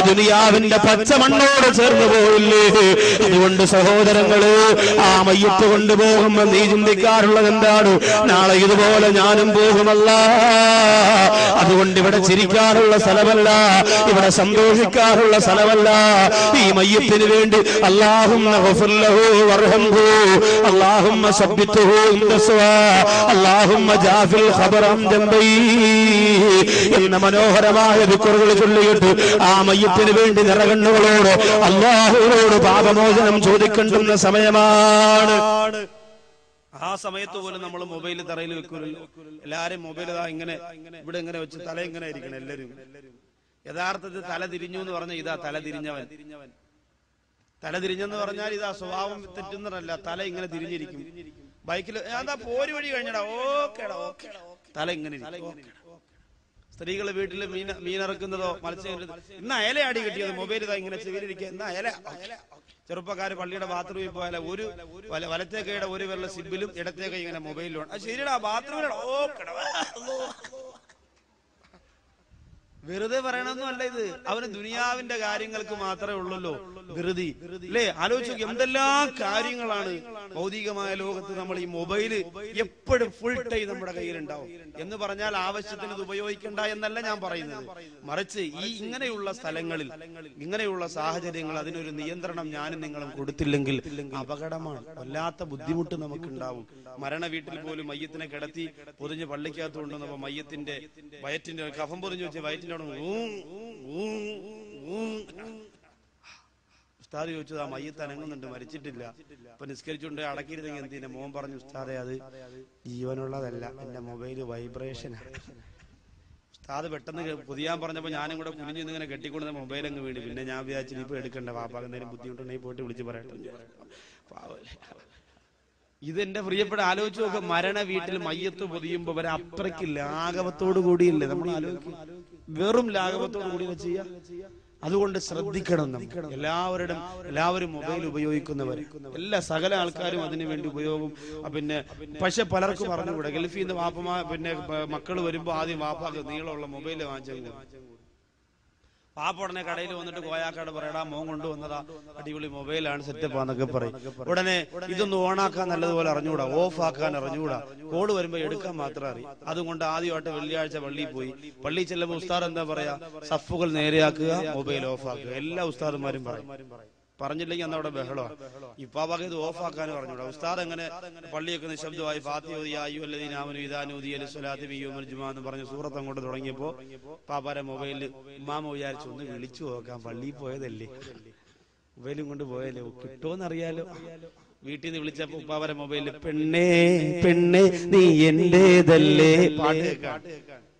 ദുനിയാവിന്റെ പച്ചമണ്ണോട് ചേർന്ന് പോയില്ലേ? അതുകൊണ്ട് സഹോദരങ്ങള്, ആ മയ്യത്ത് കൊണ്ടുപോകുമ്പോ നീ ചിന്തിക്കാറുള്ളത് എന്താണ്? നാളെ ഇതുപോലെ ഞാനും പോകുമല്ല. അതുകൊണ്ട് ഇവിടെ ചിരിക്കാനുള്ള സ്ഥലമല്ല, ഇവിടെ സന്തോഷിക്കാനുള്ള സ്ഥലമല്ല. ഈ മയ്യത്തിന് വേണ്ടി അല്ലാഹുമ്മ ഗഫിർ ലഹു വർഹംഹു, അല്ലാഹുമ്മ സബ്ബിത്ഹു ഇൻദസ്വാ, അല്ലാഹുമ്മ ജാഫിൽ ഖബറം ജംബൈ എന്ന മനോഹരമായ ദിക്റുകൾ ചൊല്ലിയിട്ട് ആ മയ്യത്തിന് വേണ്ടി നിറകണ്ണുകളോട് അല്ലാഹുവിനോട് പാപമോചനം ചോദിക്കേണ്ടുന്ന സമയമാണ്. ആ സമയത്ത് പോലും നമ്മൾ മൊബൈൽ തറയിൽ വെക്കൂലല്ലോ. എല്ലാരും മൊബൈൽ ഇങ്ങനെ ഇവിടെ ഇങ്ങനെ വെച്ച് തല ഇങ്ങനെ ഇരിക്കണം എല്ലാരും. യഥാർത്ഥത്തിൽ തല തിരിഞ്ഞു എന്ന് പറഞ്ഞാൽ ഇതാ തല തിരിഞ്ഞവൻ. തല തിരിഞ്ഞെന്ന് പറഞ്ഞാൽ ഇതാ സ്വഭാവം തെറ്റുന്നതല്ല, തല ഇങ്ങനെ തിരിഞ്ഞിരിക്കും. ബൈക്കിൽ എന്താ പോര് വഴി കഴിഞ്ഞടാ, ഓക്കേടാ ഓക്കെ, തല ഇങ്ങനെ ഇരിക്കും. സ്ത്രീകള് വീട്ടില് മീനിറക്കുന്നതോ മത്സ്യം ഇന്ന് അയലയാടി കിട്ടിയത്, മൊബൈൽ ഇതാ ഇങ്ങനെ ചെവിലിരിക്കുക, ഇന്ന് അയല. ചെറുപ്പക്കാര് പള്ളിയുടെ ബാത്റൂമിൽ പോയാൽ ഒരു വലത്തേക്കയുടെ ഒരു വെള്ള സിബിലും ഇടത്തേക്ക് ഇങ്ങനെ മൊബൈലിലും. അത് ശരിയടാ ബാത്റൂമിലാണ്, വെറുതെ പറയണമെന്നല്ല ഇത്. അവന് ദുനിയാവിന്റെ കാര്യങ്ങൾക്ക് മാത്രമേ ഉള്ളല്ലോ ധൃതി, അല്ലേ? ആലോചിച്ചു എന്തെല്ലാം കാര്യങ്ങളാണ് ഭൗതികമായ ലോകത്ത്. നമ്മൾ ഈ മൊബൈല് എപ്പോഴും ഫുൾ ടൈം നമ്മുടെ കയ്യിലുണ്ടാവും എന്ന് പറഞ്ഞാൽ ആവശ്യത്തിന് ഇത് ഉപയോഗിക്കണ്ട എന്നല്ല ഞാൻ പറയുന്നത്. മറിച്ച് ഈ ഇങ്ങനെയുള്ള സ്ഥലങ്ങളിൽ, ഇങ്ങനെയുള്ള സാഹചര്യങ്ങൾ, അതിനൊരു നിയന്ത്രണം ഞാനും നിങ്ങളും കൊടുത്തില്ലെങ്കിൽ അപകടമാണ്. വല്ലാത്ത ബുദ്ധിമുട്ട് നമുക്കുണ്ടാവും. മരണ വീട്ടിൽ പോലും മയ്യത്തിനെ കിടത്തി പൊതിഞ്ഞ് പള്ളിക്കകത്ത് കൊണ്ടുവന്നപ്പോ മയ്യത്തിന്റെ വയറ്റിന്റെ കഫം പൊതിഞ്ഞു വെച്ച് വയറ്റിന്റെ ഉസ്താദ് ചോദിച്ചത് ആ മയ്യത്ത് അനങ്ങുന്നുണ്ട്, മരിച്ചിട്ടില്ല. അപ്പൊ നിസ്കരിച്ചുകൊണ്ട് അടക്കിയിരുന്നെങ്കിൽ എന്തിനാ? മോൻ പറഞ്ഞു ഉസ്താദെ അത് ജീവനുള്ളതല്ല, എന്റെ മൊബൈല് വൈബ്രേഷനാണ്. ഉസ്താദ് പെട്ടെന്ന് പുതിയാൻ പറഞ്ഞപ്പോ ഞാനും കൂടെ കുനിഞ്ഞു ഇങ്ങനെ കെട്ടിക്കൊണ്ടുന്ന മൊബൈൽ അങ്ങ് വീണ്. പിന്നെ ഞാൻ വിചാരിച്ചു ഇപ്പൊ എടുക്കണ്ട, വാപ്പാക്ക് എന്തെങ്കിലും ബുദ്ധിമുട്ടുണ്ടെങ്കിൽ പോയിട്ട് വിളിച്ച് പറയട്ടെ. ഇതെന്റെ പ്രിയപ്പെട്ട ആലോചിച്ച് നോക്ക്. മരണ വീട്ടിൽ മയ്യത്ത് പൊതിയുമ്പോ വരെ അത്രയ്ക്ക് ലാഘവത്തോടു കൂടിയില്ലേ നമ്മൾ ആലോചിക്കും. വെറും ലാഘവത്തോടു കൂടി ചെയ്യാ. അതുകൊണ്ട് ശ്രദ്ധിക്കണം. എല്ലാവരും മൊബൈൽ ഉപയോഗിക്കുന്നവർ, എല്ലാ സകല ആൾക്കാരും അതിനു വേണ്ടി ഉപയോഗം. പിന്നെ പക്ഷെ പലർക്കും പറഞ്ഞുകൂടെ, ഗൾഫിൽ നിന്ന് വാപ്പമാ പിന്നെ മക്കൾ വരുമ്പോ ആദ്യം വാപ്പാക്ക് നീളമുള്ള മൊബൈല് വാങ്ങിച്ചു. പാപ്പ ഉടനെ കടയിൽ വന്നിട്ട് കോയാക്കാട് പറയടാ മോൻ കൊണ്ടുവന്നതാ അടിപൊളി മൊബൈലാണ്, സെറ്റപ്പാന്നൊക്കെ പറയും. ഉടനെ ഇതൊന്ന് ഓണാക്കാൻ നല്ലതുപോലെ അറിഞ്ഞുകൂടാ, ഓഫ് ആക്കാൻ അറിഞ്ഞുകൂടാ, കോള് വരുമ്പോ എടുക്കാൻ മാത്രം അറിയും. അതുകൊണ്ട് ആദ്യമായിട്ട് വെള്ളിയാഴ്ച പള്ളിയിൽ പോയി. പള്ളിയിൽ ചെല്ലുമ്പോൾ ഉസ്താദ് എന്താ പറയാ? സഫുകൾ നേരെയാക്കുക, മൊബൈൽ ഓഫ് ആക്കുക. എല്ലാ ഉസ്താദുമാരും പറയും. പറഞ്ഞില്ലെങ്കിൽ അന്ന് അവിടെ ബഹളമാണ്. ഇപ്പാപ്പാക്ക് ഇത് ഓഫ് ആക്കാനും പറഞ്ഞൂടാ. ഉസ്താദ് എങ്ങനെ പള്ളിയൊക്കെ നിശബ്ദമായി എന്ന് പറഞ്ഞ സൂറത്ത് അങ്ങോട്ട് തുടങ്ങിയപ്പോ പാപ്പാരെ മൊബൈലിൽ ഉമ്മാമ വിചാരിച്ചു ഒന്ന് വിളിച്ചു നോക്കാം, പള്ളിയിൽ പോയതല്ലേ, മൊബൈലും കൊണ്ട് പോയല്ലേ, കിട്ടുമോന്നറിയാലോ. വീട്ടിൽ നിന്ന് വിളിച്ചപ്പോ ഉപ്പാവരെ മൊബൈലിൽ പെണ്ണേ പെണ്ണേ നീ എന്റേതല്ലേ പാട്ട് കേൾക്കാൻ.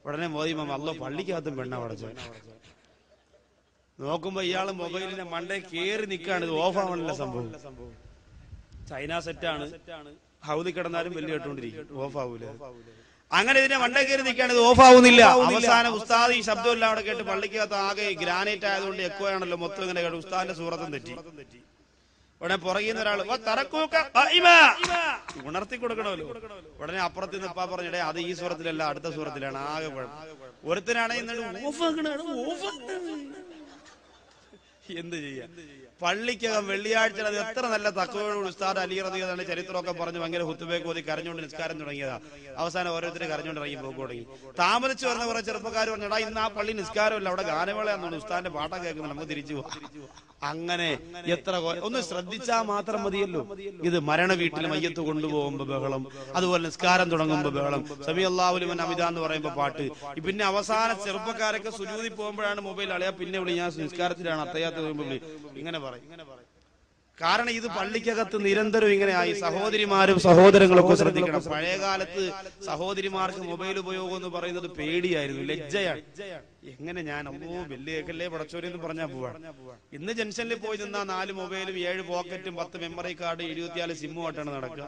ഉടനെ മോദി മാമ അല്ലോ പള്ളിക്കകത്തും പെണ്ണ പടച്ചു. നോക്കുമ്പോ ഇയാള് മൊബൈലിന്റെ മണ്ടേ കേറി നിൽക്കാണ്. ഇത് ഓഫ് ആവണല്ല സംഭവം. ചൈന സെറ്റാണ്, ഹൗദി കിടന്നാലും വലിയ കേട്ടോണ്ടിരിക്കും, ഓഫ് ആവൂല. അങ്ങനെ ഇതിനെ മണ്ടേ കയറി നിൽക്കാണ്, ഇത് ഓഫ് ആവുന്നില്ല. അവസാനം ഉസ്താദ് ഈ ശബ്ദമെല്ലാം അവിടെ കേട്ട് പള്ളിക്കകത്ത് ആകെ ഗ്രാനൈറ്റ് ആയതുകൊണ്ട് എക്കോ ആണല്ലോ മൊത്തം ഇങ്ങനെ കേട്ടു. ഉസ്താദിന്റെ സൂറത്തും തെറ്റി. ഉടനെ പുറകിൽ ഒരാൾ ഉണർത്തി കൊടുക്കണമല്ലോ. ഉടനെ അപ്പുറത്ത് നിന്ന് ഇപ്പാ പറഞ്ഞിടേ അത് ഈ സൂറത്തിലല്ല അടുത്ത സൂറത്തിലാണ്. ആകെ ഒരുത്തനാണെങ്കിൽ എന്ത് ചെയ്യാ? പള്ളിക്കകം വെള്ളിയാഴ്ച അത് എത്ര നല്ല തഖ്വയോട് ഉസ്താദ് അലി റളിയല്ലാഹു ചരിത്രമൊക്കെ പറഞ്ഞു ഭയങ്കര ഹുത്തുബയൊക്കെ ഓതി കരഞ്ഞുകൊണ്ട് നിസ്കാരം തുടങ്ങിയതാ. അവസാനം ഓരോരുത്തർ കരഞ്ഞുകൊണ്ട് ഇറങ്ങി പോക്ക് തുടങ്ങി. താമസിച്ചു പറഞ്ഞ കുറെ ചെറുപ്പക്കാർ പറഞ്ഞാ ഇന്ന് ആ പള്ളി നിസ്കാരമല്ല, അവിടെ ഗാനമേളയാണെന്ന് ഉസ്താദിന്റെ പാട്ടം കേൾക്കുന്നത്, നമുക്ക് തിരിച്ചു പോവാം. അങ്ങനെ എത്ര ഒന്ന് ശ്രദ്ധിച്ചാൽ മാത്രം മതിയല്ലോ. ഇത് മരണ വീട്ടിൽ മയ്യത്ത് കൊണ്ടുപോകുമ്പോ ബഹളം, അതുപോലെ നിസ്കാരം തുടങ്ങുമ്പോ ബഹളം, സമി അല്ലാഹു ലിമൻ ഹമിദ എന്ന് പറയുമ്പോ പാട്ട്. പിന്നെ അവസാന ചെറുപ്പക്കാരൊക്കെ സുജൂദി പോകുമ്പോഴാണ് മൊബൈൽ അളയാ പിന്നെ വിളി ഞാൻ നിസ്കാരത്തിലാണ് അത്തയ്യാത്ത് പോകുമ്പോ വിളി ഇങ്ങനെ പറയും. കാരണം ഇത് പള്ളിക്കകത്ത് നിരന്തരം ഇങ്ങനെയായി. സഹോദരിമാരും സഹോദരങ്ങളൊക്കെ ശ്രദ്ധിക്കണം. പഴയ കാലത്ത് സഹോദരിമാർക്ക് മൊബൈൽ ഉപയോഗം എന്ന് പറയുന്നത് പേടിയായിരുന്നു, ലജ്ജയാണ്. എങ്ങനെ ഞാൻ വലിയ കേക്കല്ലേ പടച്ചോരി എന്ന് പറഞ്ഞാൽ പോവാണ്. ഇന്ന് ജംഗ്ഷനിൽ പോയി നിന്നാ 4 മൊബൈലും 7 പോക്കറ്റും 10 മെമ്മറി കാർഡ് 74 സിമ്മും ആയിട്ടാണ് നടക്കുക.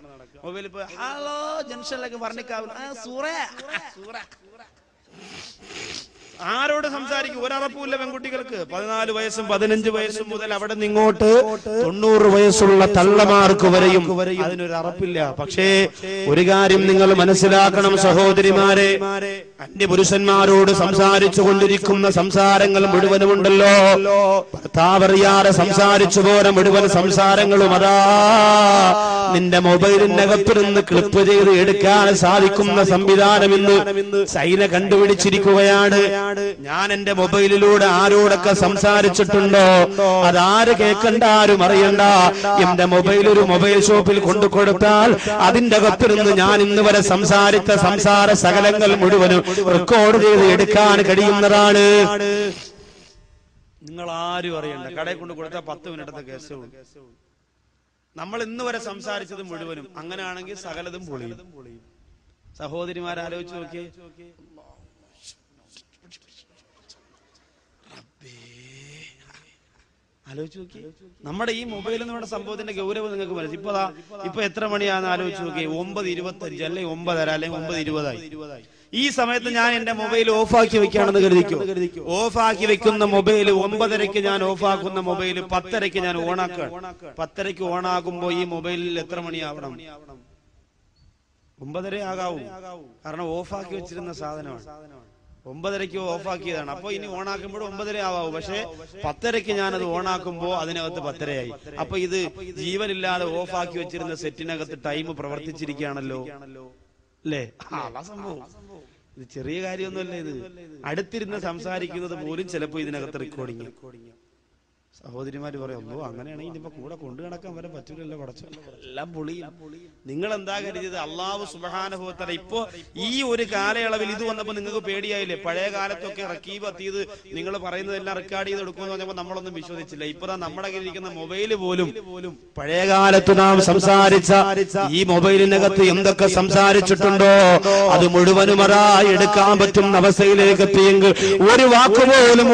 മൊബൈലിൽ പോയി ഹലോ ജംഗ്ഷനിലേക്ക് പറഞ്ഞിക്കാവില്ല ആരോട് സംസാരിക്കും? ഒരറപ്പുമില്ല പെൺകുട്ടികൾക്ക്. 14 വയസ്സും 15 വയസ്സും മുതൽ അവിടെ നിങ്ങോട്ട് 90 വയസ്സുള്ള തള്ളമാർക്ക് വരെയും അതിനൊരു അറപ്പില്ല. പക്ഷേ ഒരു കാര്യം നിങ്ങൾ മനസ്സിലാക്കണം സഹോദരിമാരെ, അന്യപുരുഷന്മാരോട് സംസാരിച്ചു കൊണ്ടിരിക്കുന്ന സംസാരങ്ങൾ മുഴുവനുമുണ്ടല്ലോ, ഭർത്താവറിയാതെ സംസാരിച്ചു പോലെ മുഴുവൻ സംസാരങ്ങളും അതാ നിന്റെ മൊബൈലിനകത്തിരുന്ന് ക്ലിപ്പ് ചെയ്ത് എടുക്കാൻ സാധിക്കുന്ന സംവിധാനം ഇന്ന് ചൈന കണ്ടുപിടിച്ചിരിക്കുകയാണ്. ഞാൻ എന്റെ മൊബൈലിലൂടെ ആരോടൊക്കെ സംസാരിച്ചിട്ടുണ്ടോ അതാര് കേൾക്കണ്ട, ആരും അറിയണ്ട. എന്റെ മൊബൈൽ ഒരു മൊബൈൽ ഷോപ്പിൽ കൊണ്ടു കൊടുത്താൽ അതിന്റെ അകത്തിരുന്ന് ഞാൻ ഇന്ന് വരെ സംസാരിച്ച സംസാര സകലങ്ങൾ മുഴുവനും റെക്കോർഡ് ചെയ്ത് എടുക്കാൻ കഴിയുന്നതാണ്. നിങ്ങൾ ആരും അറിയണ്ട. കടയിൽ കൊണ്ട് കൊടുത്താൽ 10 മിനിറ്റത്തെ കേസ്. നമ്മൾ ഇന്ന് വരെ സംസാരിച്ചത് മുഴുവനും. അങ്ങനെയാണെങ്കിൽ സകലതും പൊളിയും. സഹോദരിമാർ ആലോചിച്ച് നോക്കിയേ. ആലോചിച്ച് നോക്കി, നമ്മുടെ ഈ മൊബൈൽ എന്ന് പറയുന്ന സംഭവത്തിന്റെ ഗൗരവം നിങ്ങൾക്ക് മനസ്സിലായി. ഇപ്പൊ എത്ര മണിയാണെന്ന് ആലോചിച്ച് നോക്കി. 9:25 അല്ലെങ്കിൽ 9:30 അല്ലെങ്കിൽ 9:20. ഈ സമയത്ത് ഞാൻ എന്റെ മൊബൈൽ ഓഫാക്കി വെക്കുകയാണെന്ന് കരുതിക്കോ. ഓഫാക്കി വെക്കുന്ന മൊബൈൽ 9:30 ഞാൻ ഓഫാക്കുന്ന മൊബൈൽ 10:30 ഞാൻ ഓണാക്കുക. 10:30 ഓണാകുമ്പോ ഈ മൊബൈലിൽ എത്ര മണിയാവണം? 9:30 ആകാവൂ. കാരണം ഓഫാക്കി വെച്ചിരുന്ന സാധനമാണ്. 9:30 ഓഫാക്കിയതാണ്. അപ്പൊ ഇനി ഓണാക്കുമ്പോൾ 9:30 ആവാവൂ. പക്ഷെ 10:30 ഞാനത് ഓണാക്കുമ്പോ അതിനകത്ത് 10:30 ആയി. അപ്പൊ ഇത് ജീവനില്ലാതെ ഓഫാക്കി വെച്ചിരുന്ന സെറ്റിനകത്ത് ടൈം പ്രവർത്തിച്ചിരിക്കുകയാണല്ലോ അല്ലേ? അതാ സംഭവം. ഇത് ചെറിയ കാര്യമൊന്നുമല്ല. ഇത് അടുത്തിരുന്ന് സംസാരിക്കുന്നത് പോലും ചിലപ്പോ ഇതിനകത്ത് റെക്കോർഡിങ്. സഹോദരിമാര് പറയുള്ളൂ, അങ്ങനെയാണെങ്കിൽ ഇനിയിപ്പോ കൂടെ കൊണ്ടു നടക്കാൻ വരെ പറ്റൂലല്ലോ, പടച്ചോ എല്ലാം പൊളിയും. നിങ്ങൾ എന്താ കരുതിയത്? അള്ളാഹു സുബ്ഹാനഹു വ തആല ഇപ്പോ ഈ ഒരു കാലയളവിൽ ഇത് വന്നപ്പോ നിങ്ങൾക്ക് പേടിയായില്ലേ? പഴയ കാലത്തൊക്കെ റക്കീബ് അത്തീത് നിങ്ങൾ പറയുന്നതെല്ലാം റെക്കോർഡ് ചെയ്ത് എടുക്കുമെന്ന് പറഞ്ഞപ്പോ നമ്മളൊന്നും വിശ്വസിച്ചില്ല. ഇപ്പൊ നമ്മുടെ കയ്യിലിരിക്കുന്ന മൊബൈല് പോലും പഴയ കാലത്ത് നാം സംസാരിച്ച ഈ മൊബൈലിനകത്ത് എന്തൊക്കെ സംസാരിച്ചിട്ടുണ്ടോ അത് മുഴുവനും അതായി എടുക്കാൻ പറ്റുന്ന അവസ്ഥയിലേക്ക് എത്തിയെങ്കിൽ ഒരു വാക്കുപോലും